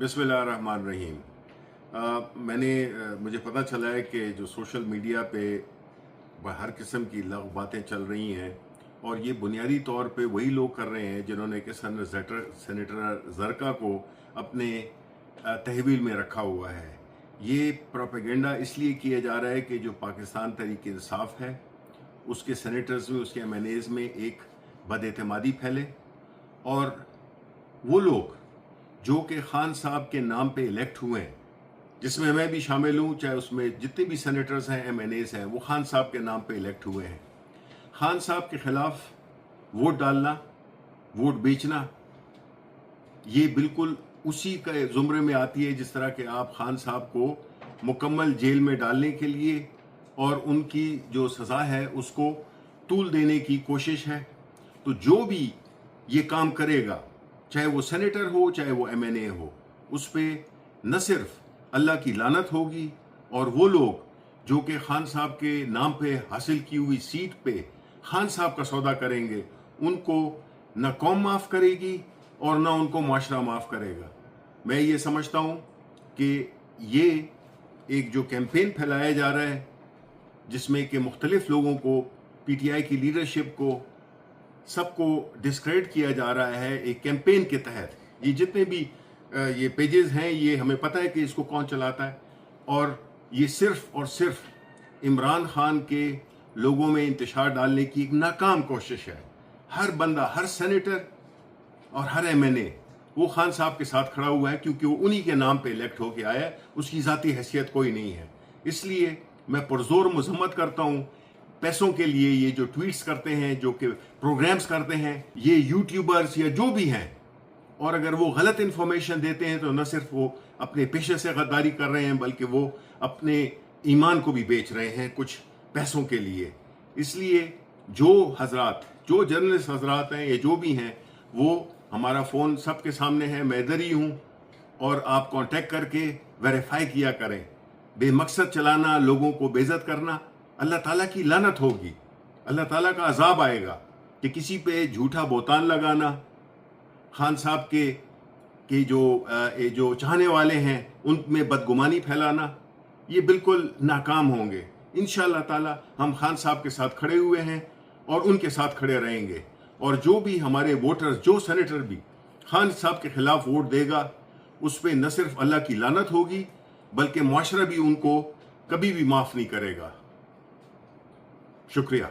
बिस्मिल्लाहिर्रहमानिर्रहीम। मुझे पता चला है कि जो सोशल मीडिया पे हर किस्म की लग बातें चल रही हैं और ये बुनियादी तौर पे वही लोग कर रहे हैं जिन्होंने कि सेनेटर जरका को अपने तहवील में रखा हुआ है। ये प्रोपेगेंडा इसलिए किया जा रहा है कि जो पाकिस्तान तहरीक इंसाफ है उसके सेनेटर्स में, उसके MNAs में एक बदएतमादी फैले और वो लोग जो कि खान साहब के नाम पे इलेक्ट हुए हैं, जिसमें मैं भी शामिल हूँ, चाहे उसमें जितने भी सेनेटर्स हैं, MNAs हैं, वो खान साहब के नाम पे इलेक्ट हुए हैं। खान साहब के खिलाफ वोट डालना, वोट बेचना, ये बिल्कुल उसी का जुमरे में आती है जिस तरह के आप खान साहब को मुकम्मल जेल में डालने के लिए और उनकी जो सज़ा है उसको तूल देने की कोशिश है। तो जो भी ये काम करेगा, चाहे वो सेनेटर हो चाहे वो MNA हो, उस पर न सिर्फ अल्लाह की लानत होगी और वो लोग जो कि खान साहब के नाम पे हासिल की हुई सीट पे खान साहब का सौदा करेंगे, उनको न कौम माफ़ करेगी और न उनको माशरा माफ़ करेगा। मैं ये समझता हूँ कि ये एक जो कैंपेन फैलाया जा रहा है जिसमें कि मुख्तलिफ लोगों को, PTI की लीडरशिप को, सबको डिस्क्रेडिट किया जा रहा है एक कैंपेन के तहत। ये जितने भी ये पेजेस हैं, ये हमें पता है कि इसको कौन चलाता है और ये सिर्फ और सिर्फ इमरान खान के लोगों में इंतशार डालने की एक नाकाम कोशिश है। हर बंदा, हर सेनेटर और हर MNA वो खान साहब के साथ खड़ा हुआ है क्योंकि वो उन्हीं के नाम पे इलेक्ट होके आया है, उसकी ज़ाती हैसियत कोई नहीं है। इसलिए मैं पुरजोर मजम्मत करता हूँ पैसों के लिए ये जो ट्वीट्स करते हैं, जो कि प्रोग्राम्स करते हैं, ये यूट्यूबर्स या जो भी हैं, और अगर वो गलत इन्फॉर्मेशन देते हैं तो न सिर्फ वो अपने पेशे से गद्दारी कर रहे हैं बल्कि वो अपने ईमान को भी बेच रहे हैं कुछ पैसों के लिए। इसलिए जो हजरात, जो जर्नलिस्ट हजरात हैं या जो भी हैं, वो हमारा फ़ोन सबके सामने है, मैं इधर ही हूँ और आप कांटेक्ट करके वेरीफाई किया करें। बेमकसद चलाना, लोगों को बेइज्जत करना, अल्लाह ताला की लानत होगी, अल्लाह ताला का अजाब आएगा कि किसी पे झूठा बोतान लगाना, खान साहब के जो चाहने वाले हैं उनमें बदगुमानी फैलाना, ये बिल्कुल नाकाम होंगे। इंशाअल्लाह ताला हम खान साहब के साथ खड़े हुए हैं और उनके साथ खड़े रहेंगे और जो भी हमारे वोटर्स, जो सेनेटर भी खान साहब के खिलाफ वोट देगा, उस पर न सिर्फ अल्लाह की लानत होगी बल्कि मुआशरा भी उनको कभी भी माफ़ नहीं करेगा। शुक्रिया।